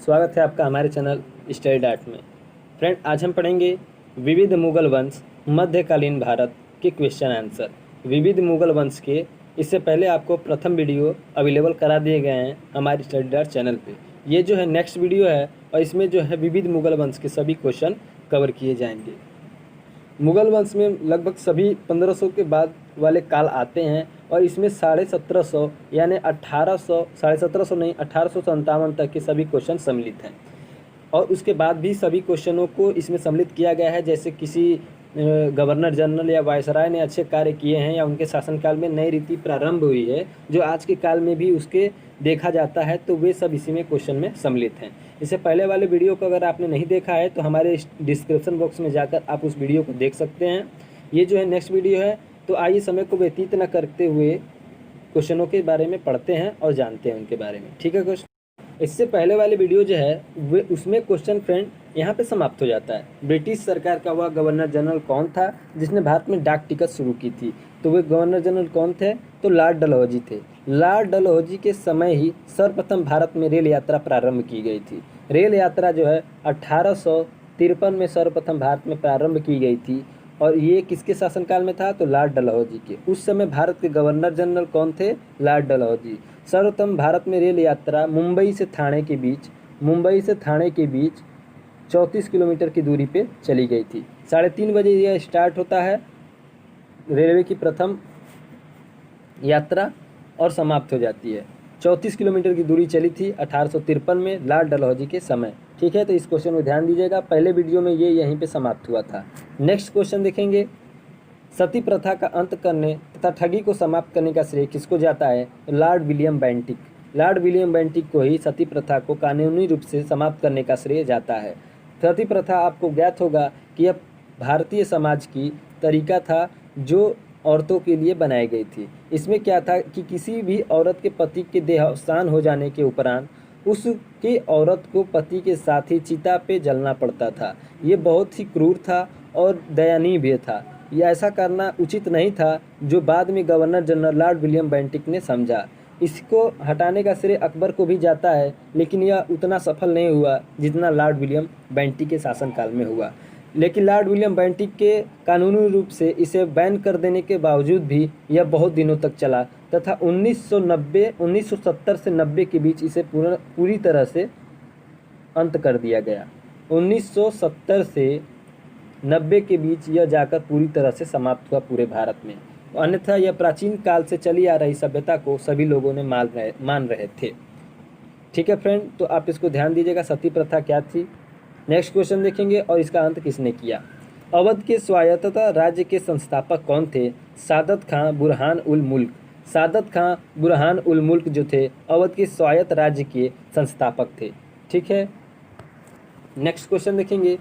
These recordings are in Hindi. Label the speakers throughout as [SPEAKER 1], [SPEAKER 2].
[SPEAKER 1] स्वागत है आपका हमारे चैनल स्टडी डाट में। फ्रेंड, आज हम पढ़ेंगे विविध मुगल वंश मध्यकालीन भारत के क्वेश्चन आंसर। विविध मुगल वंश के इससे पहले आपको प्रथम वीडियो अवेलेबल करा दिए गए हैं हमारे स्टडी डाट चैनल पे। ये जो है नेक्स्ट वीडियो है और इसमें जो है विविध मुगल वंश के सभी क्वेश्चन कवर किए जाएंगे। मुगल वंश में लगभग सभी 1500 के बाद वाले काल आते हैं और इसमें 1750 यानी 1750 नहीं 1857 तक के सभी क्वेश्चन सम्मिलित हैं। और उसके बाद भी सभी क्वेश्चनों को इसमें सम्मिलित किया गया है, जैसे किसी गवर्नर जनरल या वायसराय ने अच्छे कार्य किए हैं या उनके शासनकाल में नई रीति प्रारंभ हुई है जो आज के काल में भी उसके देखा जाता है, तो वे सब इसी में क्वेश्चन में सम्मिलित हैं। इससे पहले वाले वीडियो को अगर आपने नहीं देखा है तो हमारे डिस्क्रिप्शन बॉक्स में जाकर आप उस वीडियो को देख सकते हैं। ये जो है नेक्स्ट वीडियो है, तो आइए समय को व्यतीत न करते हुए क्वेश्चनों के बारे में पढ़ते हैं और जानते हैं उनके बारे में। ठीक है क्वेश्चन। इससे पहले वाले वीडियो जो है वे उसमें क्वेश्चन फ्रेंड यहाँ पे समाप्त हो जाता है। ब्रिटिश सरकार का वह गवर्नर जनरल कौन था जिसने भारत में डाक टिकट शुरू की थी? तो वे गवर्नर जनरल कौन थे? तो लॉर्ड डलहौजी थे। लॉर्ड डलहौजी के समय ही सर्वप्रथम भारत में रेल यात्रा प्रारंभ की गई थी। रेल यात्रा जो है 1853 में सर्वप्रथम भारत में प्रारंभ की गई थी और ये किसके शासनकाल में था? तो लॉर्ड डलहौजी के। उस समय भारत के गवर्नर जनरल कौन थे? लॉर्ड डलहौजी। सर्वप्रथम भारत में रेल यात्रा मुंबई से थाने के बीच 34 किलोमीटर की दूरी पे चली गई थी। 3:30 बजे यह स्टार्ट होता है रेलवे की प्रथम यात्रा और समाप्त हो जाती है। 34 किलोमीटर की दूरी चली थी 1853 में लॉर्ड डलहौजी के समय। ठीक है, तो इस क्वेश्चन को ध्यान दीजिएगा। पहले वीडियो में ये यहीं पे समाप्त हुआ था। नेक्स्ट क्वेश्चन देखेंगे, सती प्रथा का अंत करने तथा ठगी को समाप्त करने का श्रेय किसको जाता है? Lord William Bentinck. Lord William Bentinck को ही सती प्रथा को कानूनी रूप से समाप्त करने का श्रेय जाता है। सती प्रथा आपको ज्ञात होगा कि यह भारतीय समाज की तरीका था जो औरतों के लिए बनाई गई थी। इसमें क्या था कि किसी भी औरत के पति के देहावसान हो जाने के उपरांत उसकी औरत को पति के साथ ही चिता पे जलना पड़ता था। ये बहुत ही क्रूर था और दयनीय भी था। यह ऐसा करना उचित नहीं था, जो बाद में governor general Lord William Bentinck ने समझा। इसको हटाने का श्रेय अकबर को भी जाता है, लेकिन यह उतना सफल नहीं हुआ जितना लॉर्ड विलियम बेंटिक के शासनकाल में हुआ। लेकिन लॉर्ड विलियम बेंटिक के कानूनी रूप से इसे बैन कर देने के बावजूद भी यह बहुत दिनों तक चला तथा 1970 से 90 के बीच इसे पूरी तरह से अंत कर दिया गया। 1970 से 90 के बीच यह जाकर पूरी तरह से समाप्त हुआ पूरे भारत में। अन्यथा यह प्राचीन काल से चली आ रही सभ्यता को सभी लोगों ने मान रहे थे। ठीक है फ्रेंड, तो आप इसको ध्यान दीजिएगा, सती प्रथा क्या थी। नेक्स्ट क्वेश्चन देखेंगे, और इसका अंत किसने किया? अवध के स्वायत्तता राज्य के संस्थापक कौन थे? सादत खां बुरहान उल मुल्क। सादत खां बुरहान उल मुल्क जो थे अवध के स्वायत्त राज्य के संस्थापक थे। ठीक है, नेक्स्ट क्वेश्चन देखेंगे,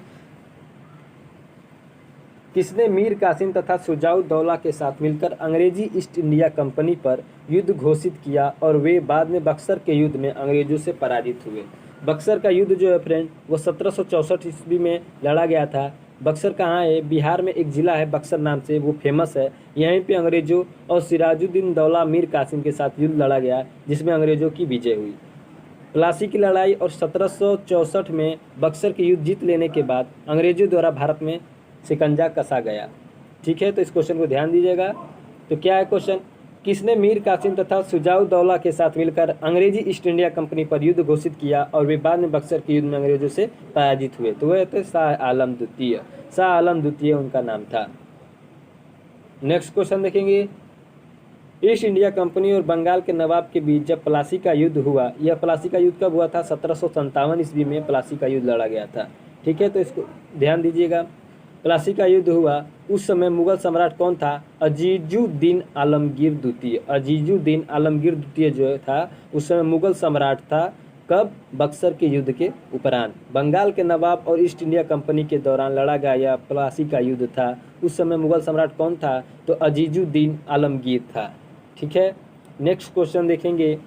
[SPEAKER 1] किसने मीर कासिम तथा शुजाउद्दौला के साथ मिलकर अंग्रेजी ईस्ट इंडिया कंपनी पर युद्ध घोषित किया और वे बाद में बक्सर के युद्ध में अंग्रेजों से पराजित हुए? बक्सर का युद्ध जो है फ्रेंड वो 1764 ईस्वी में लड़ा गया था। बक्सर कहाँ है? बिहार में एक ज़िला है बक्सर नाम से, वो फेमस है। यहीं पे अंग्रेजों और सिराजुद्दीन दौला मीर कासिम के साथ युद्ध लड़ा गया जिसमें अंग्रेजों की विजय हुई। प्लासी की लड़ाई और 1764 में बक्सर के युद्ध जीत लेने के बाद अंग्रेजों द्वारा भारत में शिकंजा कसा गया। ठीक है, तो इस क्वेश्चन को ध्यान दीजिएगा। तो क्या है क्वेश्चन? किसने मीर कासिम तथा शुजाउद्दौला के साथ मिलकर अंग्रेजी ईस्ट इंडिया कंपनी पर युद्ध घोषित किया और वे बाद में बक्सर के युद्ध में अंग्रेजों से पराजित हुए? तो वह थे शाह आलम द्वितीय। शाह आलम द्वितीय उनका नाम था। नेक्स्ट क्वेश्चन देखेंगे, ईस्ट इंडिया कंपनी और बंगाल के नवाब के बीच जब प्लासी का युद्ध हुआ, यह प्लासी का युद्ध कब हुआ था? 1757 ईस्वी में प्लासी का युद्ध लड़ा गया था। ठीक है, तो इसको ध्यान दीजिएगा। प्लासी का युद्ध हुआ उस समय मुगल सम्राट कौन था? अजीजुद्दीन आलमगीर द्वितीय। अजीजुद्दीन आलमगीर द्वितीय जो था उस समय मुगल सम्राट था। कब? बक्सर के युद्ध के उपरांत। बंगाल के नवाब और ईस्ट इंडिया कंपनी के दौरान लड़ा गया यह प्लासी का युद्ध था। उस समय मुगल सम्राट कौन था? तो अजीजुद्दीन आलमगीर था। ठीक है, नेक्स्ट क्वेश्चन देखेंगे,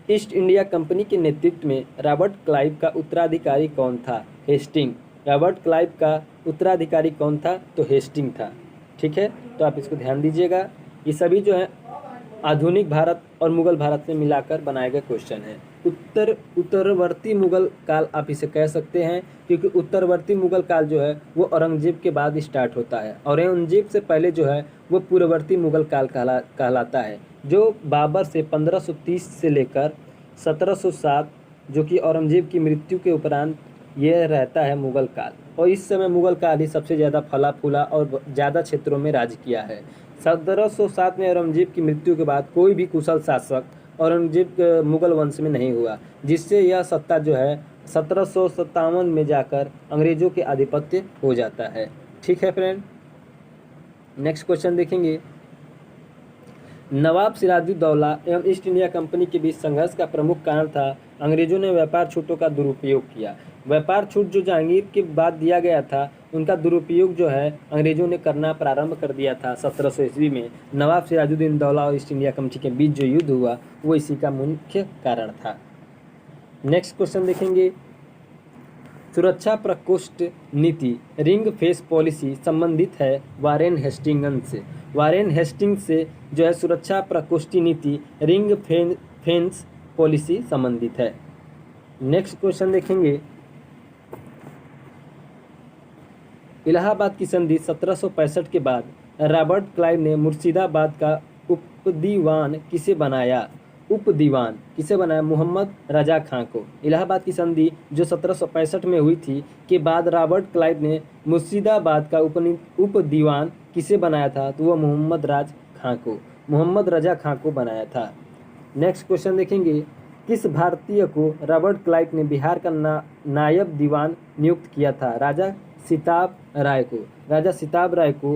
[SPEAKER 1] ईस्ट इंडिया कंपनी के नेतृत्व में रॉबर्ट क्लाइव का उत्तराधिकारी कौन था? हेस्टिंग। रॉबर्ट क्लाइव का उत्तराधिकारी कौन था? तो हेस्टिंग था। ठीक है, तो आप इसको ध्यान दीजिएगा। ये सभी जो है आधुनिक भारत और मुगल भारत से मिलाकर बनाए गए क्वेश्चन हैं। उत्तरवर्ती मुगल काल आप इसे कह सकते हैं, क्योंकि उत्तरवर्ती मुगल काल जो है वो औरंगजेब के बाद स्टार्ट होता है। औरंगजेब से पहले जो है वो पूर्ववर्ती मुगल काल कहलाता है, जो बाबर से 1530 से लेकर 1707, जो कि औरंगजेब की मृत्यु के उपरांत यह रहता है मुगल काल। और इस समय मुगल काल ही सबसे ज़्यादा फला फूला और ज़्यादा क्षेत्रों में राज किया है। 1707 में औरंगजेब की मृत्यु के बाद कोई भी कुशल शासक औरंगजेब मुगल वंश में नहीं हुआ, जिससे यह सत्ता जो है 1757 में जाकर अंग्रेजों के आधिपत्य हो जाता है। ठीक है फ्रेंड, नेक्स्ट क्वेश्चन देखेंगे। नवाब सिराजुद्दौला एवं ईस्ट इंडिया कंपनी के बीच संघर्ष का प्रमुख कारण था अंग्रेजों ने व्यापार छूटों का दुरुपयोग किया। व्यापार छूट जो जहांगीर के बाद दिया गया था, उनका दुरुपयोग जो है अंग्रेजों ने करना प्रारंभ कर दिया था 1700 ईस्वी में। नवाब सिराजुद्दीन दौला और ईस्ट इंडिया कंपनी के बीच जो युद्ध हुआ वो इसी का मुख्य कारण था। नेक्स्ट क्वेश्चन देखेंगे। सुरक्षा प्रकोष्ठ नीति रिंग फेंस पॉलिसी संबंधित है वारेन हेस्टिंग्स से। वारेन हेस्टिंग्स से जो है सुरक्षा प्रकोष्ठी नीति रिंग फेंस पॉलिसी संबंधित है। नेक्स्ट क्वेश्चन देखेंगे। इलाहाबाद की संधि 1765 के बाद रॉबर्ट क्लाइव ने मुर्शिदाबाद का उपदीवान किसे बनाया? उपदीवान किसे बनाया? मोहम्मद रजा खां को। इलाहाबाद की संधि जो 1765 में हुई थी के बाद रॉबर्ट क्लाइव ने मुर्शिदाबाद का उपदीवान किसे बनाया था? तो वह मोहम्मद रजा खां को बनाया था। नेक्स्ट क्वेश्चन देखेंगे। किस भारतीय को रॉबर्ट क्लाइव ने बिहार का नायब दीवान नियुक्त किया था? राजा सिताब राय को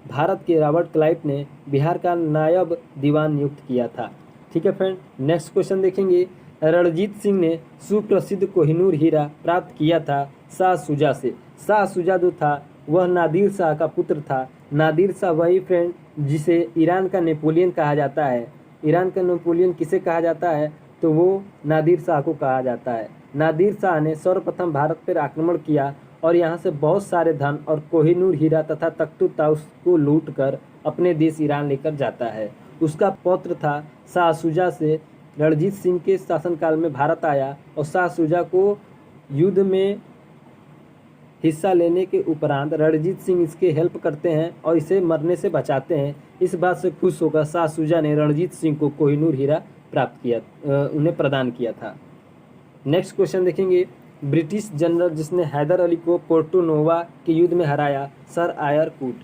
[SPEAKER 1] भारत के रॉबर्ट क्लाइव ने बिहार का नायब दीवान नियुक्त किया था। ठीक है फ्रेंड, नेक्स्ट क्वेश्चन देखेंगे। रणजीत सिंह ने सुप्रसिद्ध कोहिनूर हीरा प्राप्त किया था शाह शुजा से। शाह शुजा जो था वह नादिर शाह का पुत्र था। नादिर शाह वही फ्रेंड जिसे ईरान का नेपोलियन कहा जाता है। ईरान का नेपोलियन किसे कहा जाता है? तो वो नादिर शाह को कहा जाता है। नादिर शाह ने सर्वप्रथम भारत पर आक्रमण किया और यहाँ से बहुत सारे धन और कोहिनूर हीरा तथा तख्तुताउस को लूट कर अपने देश ईरान लेकर जाता है। उसका पौत्र था शाह शुजा से रणजीत सिंह के शासनकाल में भारत आया और शाह शुजा को युद्ध में हिस्सा लेने के उपरांत रणजीत सिंह इसके हेल्प करते हैं और इसे मरने से बचाते हैं। इस बात से खुश होकर शाह शुजा ने रणजीत सिंह को कोहिनूर हीरा उन्हें प्रदान किया था। नेक्स्ट क्वेश्चन देखेंगे। ब्रिटिश जनरल जिसने हैदर अली को पोर्टो नोवा के युद्ध में हराया, सर आयर कूट।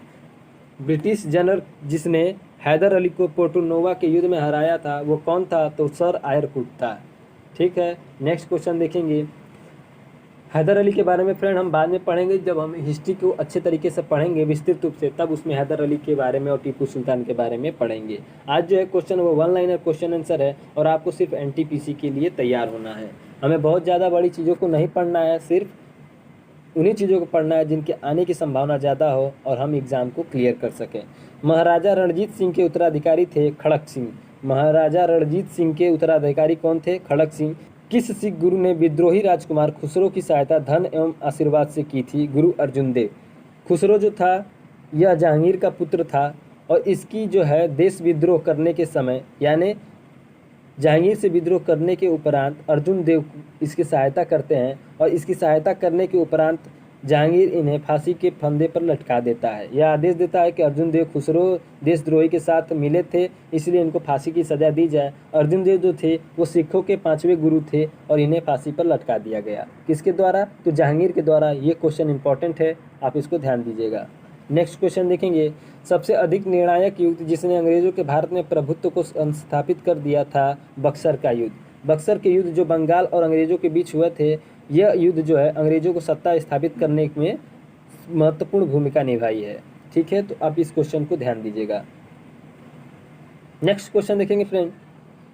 [SPEAKER 1] ब्रिटिश जनरल जिसने हैदर अली को पोर्टो नोवा के युद्ध में हराया था वो कौन था? तो सर आयर कूट था। ठीक है, नेक्स्ट क्वेश्चन देखेंगे। हैदर अली के बारे में फ्रेंड हम बाद में पढ़ेंगे, जब हम हिस्ट्री को अच्छे तरीके से पढ़ेंगे विस्तृत रूप से, तब उसमें हैदर अली के बारे में और टीपू सुल्तान के बारे में पढ़ेंगे। आज जो है क्वेश्चन वो 1 लाइनर क्वेश्चन आंसर है और आपको सिर्फ एनटीपीसी के लिए तैयार होना है। हमें बहुत ज़्यादा बड़ी चीज़ों को नहीं पढ़ना है, सिर्फ उन्हीं चीज़ों को पढ़ना है जिनके आने की संभावना ज़्यादा हो और हम एग्ज़ाम को क्लियर कर सकें। महाराजा रणजीत सिंह के उत्तराधिकारी थे खड़क सिंह। महाराजा रणजीत सिंह के उत्तराधिकारी कौन थे? खड़क सिंह। किस सिख गुरु ने विद्रोही राजकुमार खुसरो की सहायता धन एवं आशीर्वाद से की थी? गुरु अर्जुन देव। खुसरो जो था यह जहांगीर का पुत्र था और इसकी जो है देश विद्रोह करने के समय, यानी जहांगीर से विद्रोह करने के उपरांत अर्जुन देव इसकी सहायता करते हैं और इसकी सहायता करने के उपरांत जहांगीर इन्हें फांसी के फंदे पर लटका देता है। यह आदेश देता है कि अर्जुन देव खुसरो देशद्रोही के साथ मिले थे, इसलिए इनको फांसी की सज़ा दी जाए। अर्जुन देव जो थे वो सिखों के 5वें गुरु थे और इन्हें फांसी पर लटका दिया गया। किसके द्वारा? तो जहांगीर के द्वारा। ये क्वेश्चन इंपॉर्टेंट है, आप इसको ध्यान दीजिएगा। नेक्स्ट क्वेश्चन देखेंगे। सबसे अधिक निर्णायक युद्ध जिसने अंग्रेजों के भारत में प्रभुत्व को स्थापित कर दिया था, बक्सर का युद्ध। बक्सर के युद्ध जो बंगाल और अंग्रेजों के बीच हुए थे, यह युद्ध जो है अंग्रेजों को सत्ता स्थापित करने में महत्वपूर्ण भूमिका निभाई है। ठीक है, तो आप इस क्वेश्चन को ध्यान दीजिएगा। नेक्स्ट क्वेश्चन देखेंगे फ्रेंड।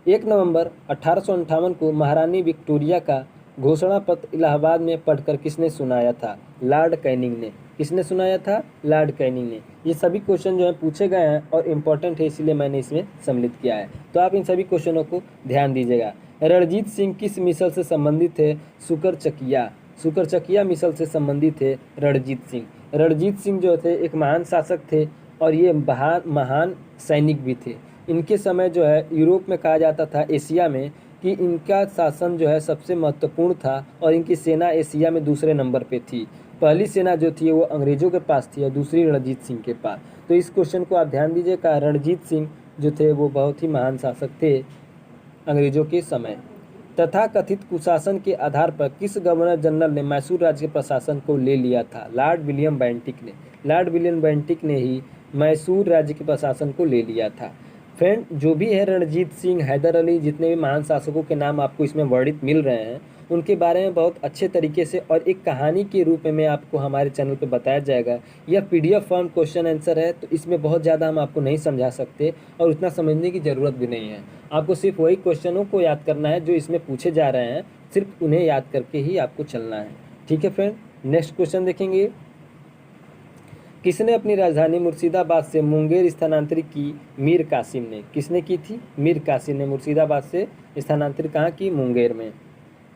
[SPEAKER 1] 1 नवंबर 1858 को महारानी विक्टोरिया का घोषणा पत्र इलाहाबाद में पढ़कर किसने सुनाया था? लॉर्ड कैनिंग ने। किसने सुनाया था? लॉर्ड कैनिंग ने। ये सभी क्वेश्चन जो है पूछे गए हैं और इम्पोर्टेंट है, इसीलिए मैंने इसमें सम्मिलित किया है, तो आप इन सभी क्वेश्चनों को ध्यान दीजिएगा। रणजीत सिंह किस मिसल से संबंधित थे? सुकरचकिया मिसल से संबंधित थे रणजीत सिंह। रणजीत सिंह जो थे एक महान शासक थे और ये महान सैनिक भी थे। इनके समय जो है यूरोप में कहा जाता था, एशिया में कि इनका शासन जो है सबसे महत्वपूर्ण था और इनकी सेना एशिया में दूसरे नंबर पे थी। पहली सेना जो थी वो अंग्रेज़ों के पास थी और दूसरी रणजीत सिंह के पास। तो इस क्वेश्चन को आप ध्यान दीजिएगा। रणजीत सिंह जो थे वो बहुत ही महान शासक थे अंग्रेज़ों के समय। तथा कथित कुशासन के आधार पर किस गवर्नर जनरल ने मैसूर राज्य के प्रशासन को ले लिया था? लॉर्ड विलियम बेंटिक ने। लॉर्ड विलियम बेंटिक ने ही मैसूर राज्य के प्रशासन को ले लिया था। फ्रेंड, जो भी है रणजीत सिंह, हैदर अली, जितने भी महान शासकों के नाम आपको इसमें वर्णित मिल रहे हैं, उनके बारे में बहुत अच्छे तरीके से और एक कहानी के रूप में आपको हमारे चैनल पर बताया जाएगा। यह पीडीएफ फॉर्म क्वेश्चन आंसर है, तो इसमें बहुत ज़्यादा हम आपको नहीं समझा सकते और उतना समझने की ज़रूरत भी नहीं है। आपको सिर्फ वही क्वेश्चनों को याद करना है जो इसमें पूछे जा रहे हैं, सिर्फ उन्हें याद करके ही आपको चलना है। ठीक है फ्रेंड, नेक्स्ट क्वेश्चन देखेंगे। किसने अपनी राजधानी मुर्शिदाबाद से मुंगेर स्थानांतरित की? मीर कासिम ने। किसने की थी? मीर कासिम ने मुर्शिदाबाद से स्थानांतरित कहाँ की? मुंगेर में।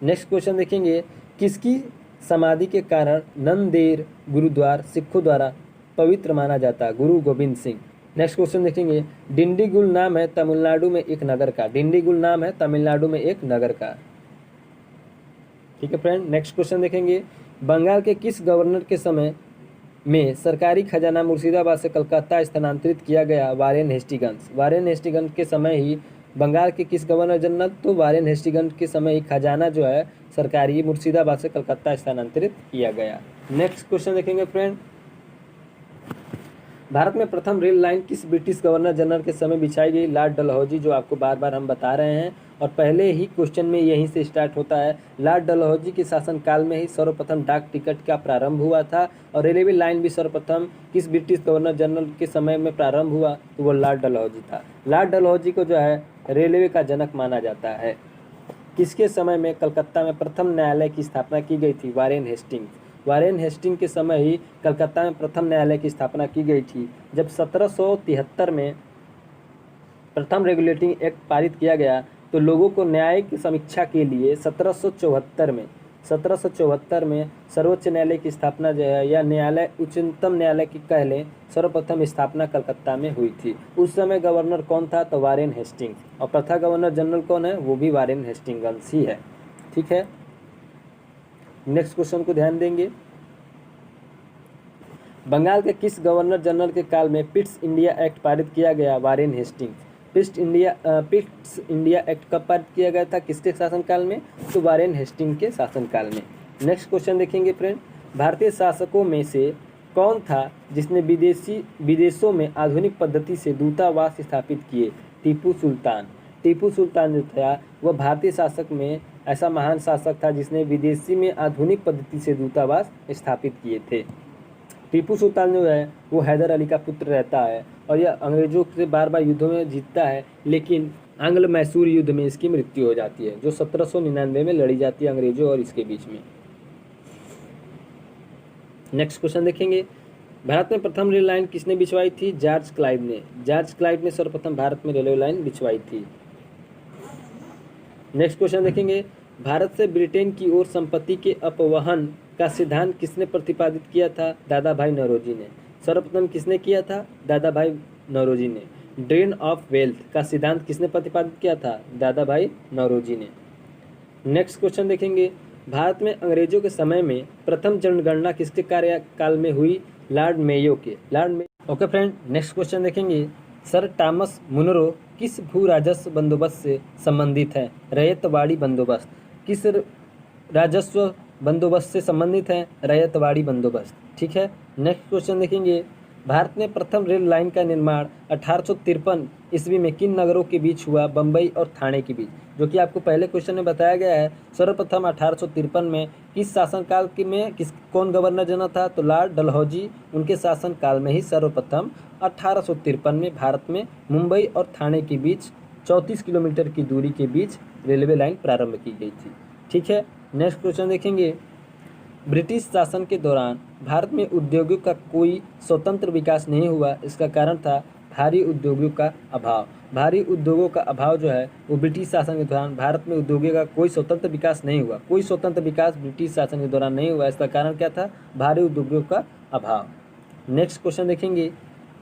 [SPEAKER 1] नेक्स्ट क्वेश्चन देखेंगे। किसकी समाधि के कारण नंदेड़ गुरुद्वारा सिखों द्वारा पवित्र माना जाता? गुरु गोविंद सिंह। नेक्स्ट क्वेश्चन देखेंगे। डिंडीगुल नाम है तमिलनाडु में एक नगर का। डिंडीगुल नाम है तमिलनाडु में एक नगर का। ठीक है फ्रेंड, नेक्स्ट क्वेश्चन देखेंगे। बंगाल के किस गवर्नर के समय में सरकारी खजाना मुर्शिदाबाद से कलकत्ता स्थानांतरित किया गया? Warren Hastings. वारेन हेस्टिंग्स के समय ही बंगाल के किस गवर्नर जनरल? तो वारेन हेस्टिंग्स के समय ही खजाना जो है सरकारी मुर्शिदाबाद से कलकत्ता स्थानांतरित किया गया। नेक्स्ट क्वेश्चन देखेंगे फ्रेंड। भारत में प्रथम रेल लाइन किस ब्रिटिश गवर्नर जनरल के समय बिछाई गई? लॉर्ड डलहौजी, जो आपको बार बार हम बता रहे हैं और पहले ही क्वेश्चन में यहीं से स्टार्ट होता है। लॉर्ड डलहौजी के शासनकाल में ही सर्वप्रथम डाक टिकट का प्रारंभ हुआ था और रेलवे लाइन भी सर्वप्रथम किस ब्रिटिश गवर्नर जनरल के समय में प्रारंभ हुआ? तो वो लॉर्ड डलहौजी था। लॉर्ड डलहौजी को जो है रेलवे का जनक माना जाता है। किसके समय में कलकत्ता में प्रथम न्यायालय की स्थापना की गई थी? Warren Hastings. वारेन हेस्टिंग्स के समय ही कलकत्ता में प्रथम न्यायालय की स्थापना की गई थी। जब 1773 में प्रथम रेगुलेटिंग एक्ट पारित किया गया तो लोगों को न्याय की समीक्षा के लिए 1774 में सर्वोच्च न्यायालय की स्थापना जो है या न्यायालय उच्चतम न्यायालय की कह लें, सर्वप्रथम स्थापना कलकत्ता में हुई थी। उस समय गवर्नर कौन था? तो वारेन हेस्टिंग्स। और प्रथम गवर्नर जनरल कौन है? वो भी वारेन हेस्टिंग्स ही है। ठीक है, नेक्स्ट क्वेश्चन को ध्यान देंगे। बंगाल के किस गवर्नर जनरल के काल में पिट्स इंडिया एक्ट पारित किया गया? Warren Hastings. Pitt's India act कब पारित किया गया था? किसके शासनकाल में? तो वारेन हेस्टिंग्स के शासनकाल में। नेक्स्ट क्वेश्चन देखेंगे फ्रेंड। भारतीय शासकों में से कौन था जिसने विदेशों में आधुनिक पद्धति से दूतावास स्थापित किए? टीपू सुल्तान। टीपू सुल्तान जो था वह भारतीय शासक में ऐसा महान शासक था जिसने विदेशी में आधुनिक पद्धति से दूतावास स्थापित किए थे। टीपू सुल्तान जो है वो हैदर अली का पुत्र रहता है और यह अंग्रेजों से बार बार युद्धों में जीतता है, लेकिन आंग्ल मैसूर युद्ध में इसकी मृत्यु हो जाती है जो 1799 में लड़ी जाती है अंग्रेजों और इसके बीच में। नेक्स्ट क्वेश्चन देखेंगे। भारत में प्रथम रेल लाइन किसने बिछवाई थी? जॉर्ज क्लाइव ने। जॉर्ज क्लाइव ने सर्वप्रथम भारत में रेलवे लाइन बिछवाई थी। नेक्स्ट क्वेश्चन देखेंगे। भारत से ब्रिटेन की ओर संपत्ति के अपवहन का सिद्धांत किसने प्रतिपादित किया था? दादा भाई नौरोजी ने। सर्वप्रथम किसने किया था? दादा भाई नौरोजी ने। ड्रेन ऑफ वेल्थ का सिद्धांत किसने प्रतिपादित किया था? दादा भाई नौरोजी ने। नेक्स्ट क्वेश्चन देखेंगे। भारत में अंग्रेजों के समय में प्रथम जनगणना किसके कार्यकाल में हुई? लॉर्ड मेयो के। ओके फ्रेंड, नेक्स्ट क्वेश्चन देखेंगे। सर टॉमस मुनरो किस भू राजस्व बंदोबस्त से संबंधित है? रैयतवाड़ी बंदोबस्त। किस राजस्व बंदोबस्त से संबंधित है? रैयतवाड़ी बंदोबस्त। ठीक है, नेक्स्ट क्वेश्चन देखेंगे। भारत में प्रथम रेल लाइन का निर्माण 1853 ईस्वी में किन नगरों के बीच हुआ? बम्बई और ठाणे के बीच, जो कि आपको पहले क्वेश्चन में बताया गया है। सर्वप्रथम 1853 में किस शासनकाल में कौन गवर्नर जनरल था? तो लॉर्ड डलहौजी। उनके शासनकाल में ही सर्वप्रथम 1853 में भारत में मुंबई और ठाणे के बीच 34 किलोमीटर की दूरी के बीच रेलवे लाइन प्रारंभ की गई थी। ठीक है, नेक्स्ट क्वेश्चन देखेंगे। ब्रिटिश शासन के दौरान भारत में उद्योगों का कोई स्वतंत्र विकास नहीं हुआ। इसका कारण था भारी उद्योगों का अभाव। भारी उद्योगों का अभाव जो है वो ब्रिटिश शासन के दौरान भारत में उद्योगों का कोई स्वतंत्र विकास नहीं हुआ। कोई स्वतंत्र विकास ब्रिटिश शासन के दौरान नहीं हुआ। इसका कारण क्या था? भारी उद्योगों का अभाव। नेक्स्ट क्वेश्चन देखेंगे।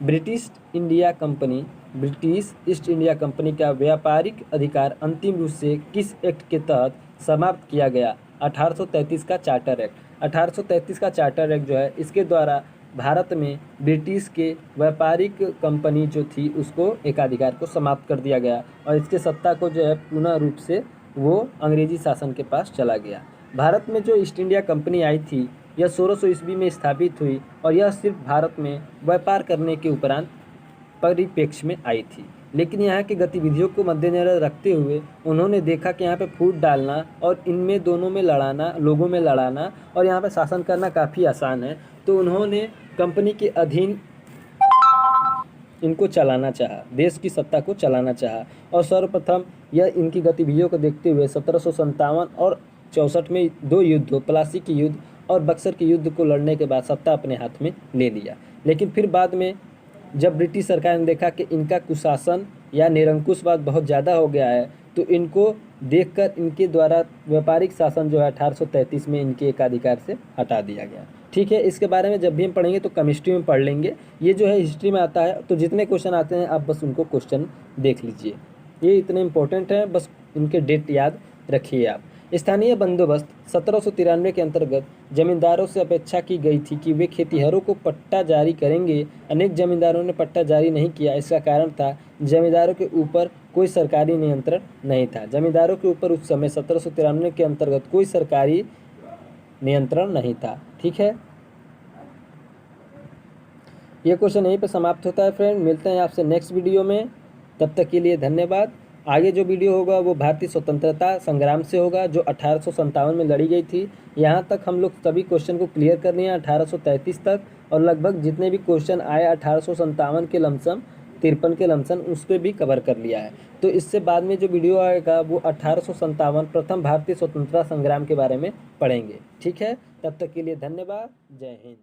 [SPEAKER 1] British India company British east India company का व्यापारिक अधिकार अंतिम रूप से किस एक्ट के तहत समाप्त किया गया? 1833 का चार्टर एक्ट। 1833 का चार्टर एक्ट जो है, इसके द्वारा भारत में ब्रिटिश के व्यापारिक कंपनी जो थी उसको एकाधिकार को समाप्त कर दिया गया और इसके सत्ता को जो है पूर्ण रूप से वो अंग्रेजी शासन के पास चला गया। भारत में जो ईस्ट इंडिया कंपनी आई थी यह 1600 ईस्वी में स्थापित हुई और यह सिर्फ भारत में व्यापार करने के उपरांत परिप्रेक्ष्य में आई थी, लेकिन यहाँ की गतिविधियों को मद्देनजर रखते हुए उन्होंने देखा कि यहाँ पे फूट डालना और इनमें दोनों में लड़ाना, लोगों में लड़ाना और यहाँ पे शासन करना काफ़ी आसान है, तो उन्होंने कंपनी के अधीन इनको चलाना चाहा, देश की सत्ता को चलाना चाहा और सर्वप्रथम यह इनकी गतिविधियों को देखते हुए 1757 और 64 में 2 युद्ध, प्लासी की युद्ध और बक्सर के युद्ध को लड़ने के बाद सत्ता अपने हाथ में ले लिया। लेकिन फिर बाद में जब ब्रिटिश सरकार ने देखा कि इनका कुशासन या निरंकुशवाद बहुत ज़्यादा हो गया है, तो इनको देखकर इनके द्वारा व्यापारिक शासन जो है 1833 में इनके एकाधिकार से हटा दिया गया। ठीक है, इसके बारे में जब भी हम पढ़ेंगे तो केमिस्ट्री में पढ़ लेंगे। ये जो है हिस्ट्री में आता है, तो जितने क्वेश्चन आते हैं आप बस उनको क्वेश्चन देख लीजिए, ये इतने इंपॉर्टेंट हैं, बस इनके डेट याद रखिए आप। स्थानीय बंदोबस्त 1793 के अंतर्गत जमींदारों से अपेक्षा की गई थी कि वे खेतिहरों को पट्टा जारी करेंगे। अनेक जमींदारों ने पट्टा जारी नहीं किया। इसका कारण था जमींदारों के ऊपर कोई सरकारी नियंत्रण नहीं था। जमींदारों के ऊपर उस समय 1793 के अंतर्गत कोई सरकारी नियंत्रण नहीं था। ठीक है, ये क्वेश्चन यहीं पर समाप्त होता है फ्रेंड। मिलते हैं आपसे नेक्स्ट वीडियो में, तब तक के लिए धन्यवाद। आगे जो वीडियो होगा वो भारतीय स्वतंत्रता संग्राम से होगा जो 1857 में लड़ी गई थी। यहाँ तक हम लोग सभी क्वेश्चन को क्लियर कर लिए हैं 1833 तक, और लगभग जितने भी क्वेश्चन आए 1857 के लमसम 53 के लमसम उस पर भी कवर कर लिया है। तो इससे बाद में जो वीडियो आएगा वो 1857 प्रथम भारतीय स्वतंत्रता संग्राम के बारे में पढ़ेंगे। ठीक है, तब तक के लिए धन्यवाद। जय हिंद।